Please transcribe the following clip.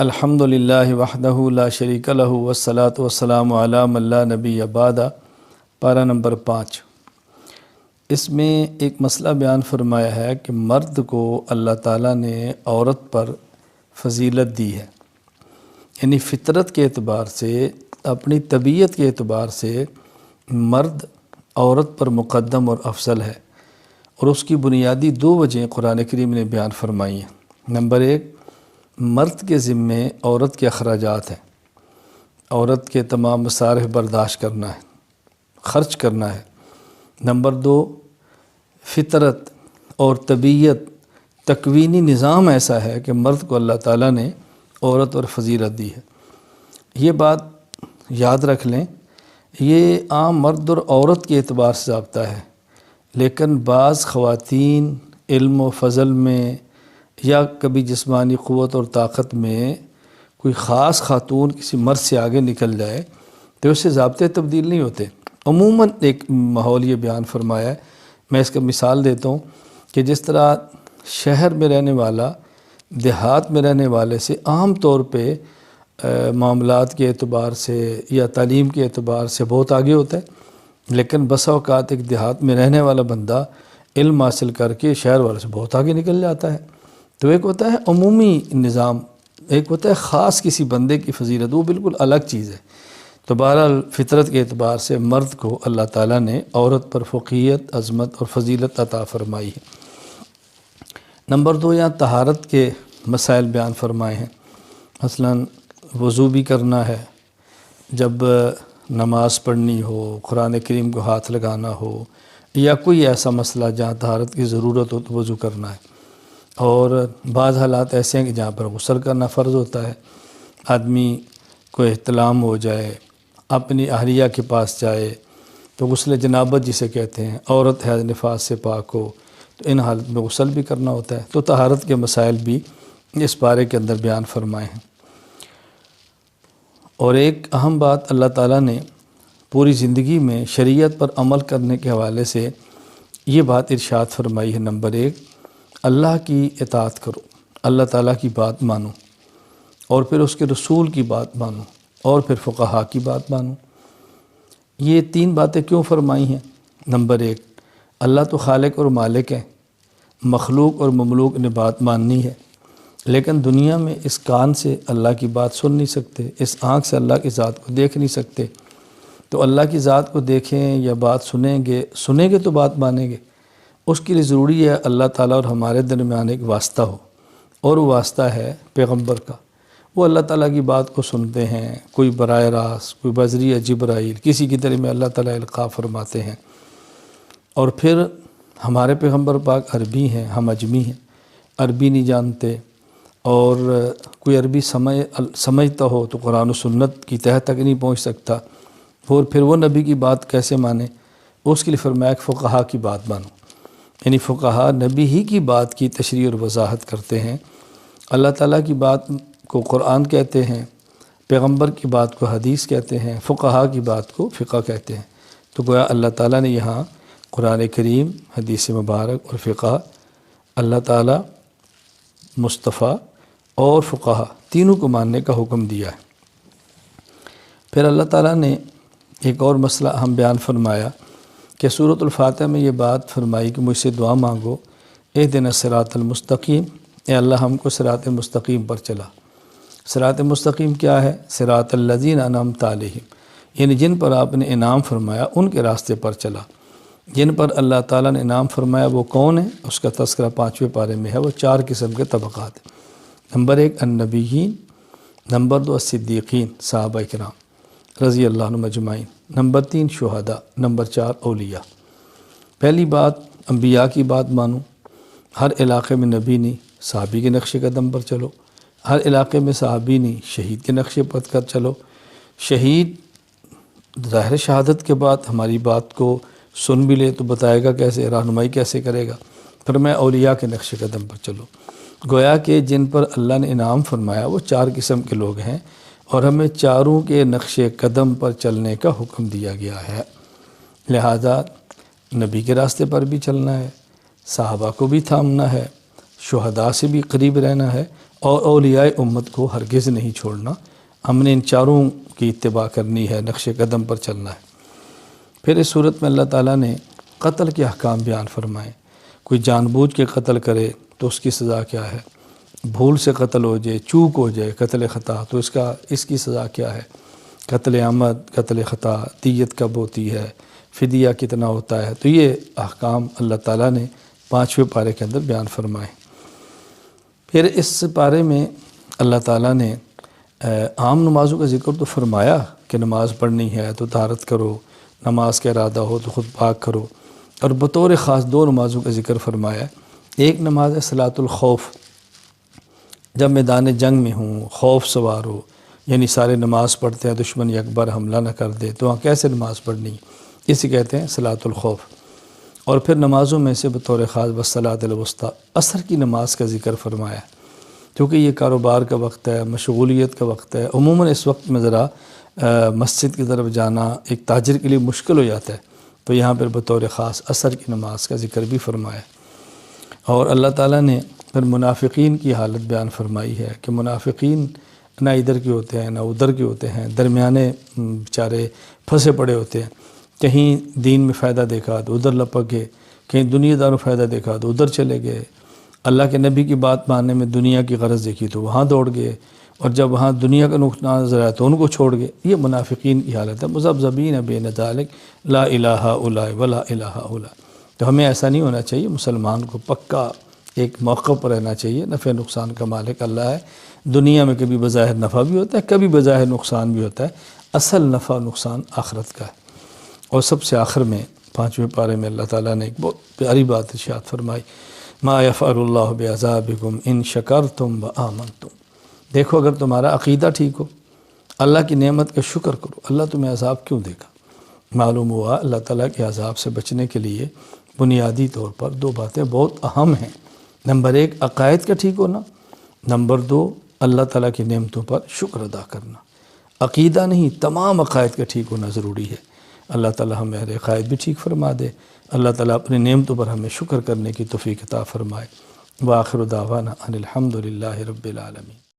الحمدللہ وحدہ لا شریک لہ والصلاۃ والسلام علی من لا نبی بعد۔ پارہ نمبر 5۔ اس میں ایک مسئلہ بیان فرمایا ہے کہ مرد کو اللہ تعالیٰ نے عورت پر فضیلت دی ہے، یعنی فطرت کے اعتبار سے، اپنی طبیعت کے اعتبار سے مرد عورت پر مقدم اور افضل ہے، اور اس کی بنیادی 2 وجہیں قرآن کریم نے بیان فرمائی ہیں۔ نمبر 1، مرد کے ذمے عورت کے اخراجات ہیں، عورت کے تمام مصارف برداشت کرنا ہے، خرچ کرنا ہے۔ نمبر 2، فطرت اور طبیعت، تکوینی نظام ایسا ہے کہ مرد کو اللہ تعالیٰ نے عورت اور فضیلت دی ہے۔ یہ بات یاد رکھ لیں، یہ عام مرد اور عورت کے اعتبار سے ضابطہ ہے، لیکن بعض خواتین علم و فضل میں یا کبھی جسمانی قوت اور طاقت میں کوئی خاص خاتون کسی مرد سے آگے نکل جائے تو اس سے ضابطے تبدیل نہیں ہوتے۔ عموماً ایک ماحول یہ بیان فرمایا ہے، میں اس کا مثال دیتا ہوں کہ جس طرح شہر میں رہنے والا دیہات میں رہنے والے سے عام طور پہ معاملات کے اعتبار سے یا تعلیم کے اعتبار سے بہت آگے ہوتا ہے، لیکن بسا اوقات ایک دیہات میں رہنے والا بندہ علم حاصل کر کے شہر والے سے بہت آگے نکل جاتا ہے۔ تو ایک ہوتا ہے عمومی نظام، ایک ہوتا ہے خاص کسی بندے کی فضیلت، وہ بالکل الگ چیز ہے۔ تو بہرحال فطرت کے اعتبار سے مرد کو اللہ تعالیٰ نے عورت پر فوقیت، عظمت اور فضیلت عطا فرمائی ہے۔ نمبر 2، یہاں طہارت کے مسائل بیان فرمائے ہیں، مثلاً وضو بھی کرنا ہے، جب نماز پڑھنی ہو، قرآن کریم کو ہاتھ لگانا ہو، یا کوئی ایسا مسئلہ جہاں طہارت کی ضرورت ہو تو وضو کرنا ہے۔ اور بعض حالات ایسے ہیں کہ جہاں پر غسل کرنا فرض ہوتا ہے، آدمی کو احتلام ہو جائے، اپنی اہلیہ کے پاس جائے تو غسل جنابت جسے کہتے ہیں، عورت حیض نفاس سے پاک ہو تو ان حالت میں غسل بھی کرنا ہوتا ہے۔ تو طہارت کے مسائل بھی اس پارے کے اندر بیان فرمائے ہیں۔ اور ایک اہم بات اللہ تعالیٰ نے پوری زندگی میں شریعت پر عمل کرنے کے حوالے سے یہ بات ارشاد فرمائی ہے۔ نمبر 1، اللہ کی اطاعت کرو، اللہ تعالیٰ کی بات مانو، اور پھر اس کے رسول کی بات مانو، اور پھر فقہا کی بات مانو۔ یہ 3 باتیں کیوں فرمائی ہیں؟ نمبر 1، اللہ تو خالق اور مالک ہے، مخلوق اور مملوک نے بات ماننی ہے، لیکن دنیا میں اس کان سے اللہ کی بات سن نہیں سکتے، اس آنکھ سے اللہ کی ذات کو دیکھ نہیں سکتے۔ تو اللہ کی ذات کو دیکھیں یا بات سنیں گے تو بات مانیں گے۔ اس کے لیے ضروری ہے اللہ تعالیٰ اور ہمارے درمیان ایک واسطہ ہو، اور وہ واسطہ ہے پیغمبر کا۔ وہ اللہ تعالیٰ کی بات کو سنتے ہیں، کوئی براہ راست، کوئی بذریعہ جبرائیل، کسی کی طرح میں اللہ تعالیٰ القاء فرماتے ہیں۔ اور پھر ہمارے پیغمبر پاک عربی ہیں، ہم اجمی ہیں، عربی نہیں جانتے، اور کوئی عربی سمجھتا ہو تو قرآن و سنت کی تہہ تک نہیں پہنچ سکتا، اور پھر وہ نبی کی بات کیسے مانے؟ اس کے لیے فرمایا کہ فقہا کی بات مانو، یعنی فقہا نبی ہی کی بات کی تشریح اور وضاحت کرتے ہیں۔ اللہ تعالیٰ کی بات کو قرآن کہتے ہیں، پیغمبر کی بات کو حدیث کہتے ہیں، فقہا کی بات کو فقہ کہتے ہیں۔ تو گویا اللہ تعالیٰ نے یہاں قرآن کریم، حدیث مبارک اور فقہ، اللہ تعالیٰ، مصطفیٰ اور فقہا تینوں کو ماننے کا حکم دیا ہے۔ پھر اللہ تعالیٰ نے ایک اور مسئلہ ہم بیان فرمایا کہ سورۃ الفاتحہ میں یہ بات فرمائی کہ مجھ سے دعا مانگو، اہدنا الصراط المستقیم، اے اللہ ہم کو صراط مستقیم پر چلا۔ صراط مستقیم کیا ہے؟ صراط الذین انعمت علیہم، یعنی جن پر آپ نے انعام فرمایا ان کے راستے پر چلا۔ جن پر اللہ تعالیٰ نے انعام فرمایا وہ کون ہے؟ اس کا تذکرہ 5ویں پارے میں ہے۔ وہ 4 قسم کے طبقات ہیں۔ نمبر 1 النبیین، نمبر 2 الصدیقین، صحابہ کرام رضی اللہ عنہم اجمعین، نمبر 3 شہداء، نمبر 4 اولیاء۔ پہلی بات، انبیاء کی بات مانو، ہر علاقے میں نبی نہیں، صحابی کے نقش قدم پر چلو، ہر علاقے میں صحابی نہیں، شہید کے نقش پر کر چلو۔ شہید ظاہر شہادت کے بعد ہماری بات کو سن بھی لے تو بتائے گا کیسے، رہنمائی کیسے کرے گا؟ پھر میں اولیاء کے نقش قدم پر چلو۔ گویا کہ جن پر اللہ نے انعام فرمایا وہ 4 قسم کے لوگ ہیں، اور ہمیں چاروں کے نقش قدم پر چلنے کا حکم دیا گیا ہے۔ لہذا نبی کے راستے پر بھی چلنا ہے، صحابہ کو بھی تھامنا ہے، شہداء سے بھی قریب رہنا ہے، اور اولیاء امت کو ہرگز نہیں چھوڑنا، ہم نے ان چاروں کی اتباع کرنی ہے، نقش قدم پر چلنا ہے۔ پھر اس صورت میں اللہ تعالیٰ نے قتل کے احکام بیان فرمائے۔ کوئی جان بوجھ کے قتل کرے تو اس کی سزا کیا ہے، بھول سے قتل ہو جائے، چوک ہو جائے، قتل خطا، تو اس کی سزا کیا ہے، قتل عمد، قتل خطا، دیت کب ہوتی ہے، فدیہ کتنا ہوتا ہے۔ تو یہ احکام اللہ تعالیٰ نے 5ویں پارے کے اندر بیان فرمائے۔ پھر اس پارے میں اللہ تعالیٰ نے عام نمازوں کا ذکر تو فرمایا کہ نماز پڑھنی ہے تو طہارت کرو، نماز کا ارادہ ہو تو خود پاک کرو، اور بطور خاص 2 نمازوں کا ذکر فرمایا۔ ایک نماز ہے صلاۃ الخوف، جب میدان جنگ میں ہوں، خوف سوار ہو، یعنی سارے نماز پڑھتے ہیں، دشمن یک بار حملہ نہ کر دے، تو وہاں کیسے نماز پڑھنی، اسے کہتے ہیں صلاۃ الخوف۔ اور پھر نمازوں میں سے بطور خاص والصلاۃ الوسطیٰ، عصر کی نماز کا ذکر فرمایا، کیونکہ یہ کاروبار کا وقت ہے، مشغولیت کا وقت ہے۔ عموماً اس وقت میں ذرا مسجد کی طرف جانا ایک تاجر کے لیے مشکل ہو جاتا ہے، تو یہاں پر بطور خاص عصر کی نماز کا ذکر بھی فرمایا۔ اور اللہ تعالیٰ نے پھر منافقین کی حالت بیان فرمائی ہے کہ منافقین نہ ادھر کے ہوتے ہیں نہ ادھر کے ہوتے ہیں، درمیانے بیچارے پھنسے پڑے ہوتے ہیں، کہیں دین میں فائدہ دیکھا تو ادھر لپک گئے، کہیں دنیا دار میں فائدہ دیکھا تو ادھر چلے گئے، اللہ کے نبی کی بات ماننے میں دنیا کی غرض دیکھی تو وہاں دوڑ گئے، اور جب وہاں دنیا کا نقصان نظر آیا تو ان کو چھوڑ گئے۔ یہ منافقین کی حالت ہے، مذبذبین بین ذالک لا الہ الا ولا الہ الا۔ تو ہمیں ایسا نہیں ہونا چاہیے، مسلمان کو پکا ایک موقع پر رہنا چاہیے۔ نفع نقصان کا مالک اللہ ہے، دنیا میں کبھی بظاہر نفع بھی ہوتا ہے، کبھی بظاہر نقصان بھی ہوتا ہے، اصل نفع نقصان آخرت کا ہے۔ اور سب سے آخر میں 5ویں پارے میں اللہ تعالیٰ نے ایک بہت پیاری بات ارشاد فرمائی، ما یفعل اللہ بعذابکم ان شکرتم وآمنتم۔ دیکھو اگر تمہارا عقیدہ ٹھیک ہو، اللہ کی نعمت کا شکر کرو، اللہ تمہیں عذاب کیوں دے گا؟ معلوم ہوا اللہ تعالیٰ کے عذاب سے بچنے کے لیے بنیادی طور پر 2 باتیں بہت اہم ہیں۔ نمبر 1 عقائد کا ٹھیک ہونا، نمبر 2 اللہ تعالیٰ کی نعمتوں پر شکر ادا کرنا۔ عقیدہ نہیں، تمام عقائد کا ٹھیک ہونا ضروری ہے۔ اللہ تعالیٰ ہمیں عقائد بھی ٹھیک فرما دے، اللہ تعالیٰ اپنی نعمتوں پر ہمیں شکر کرنے کی توفیق عطا فرمائے۔ وآخر دعوانا ان الحمد للہ رب العالمین۔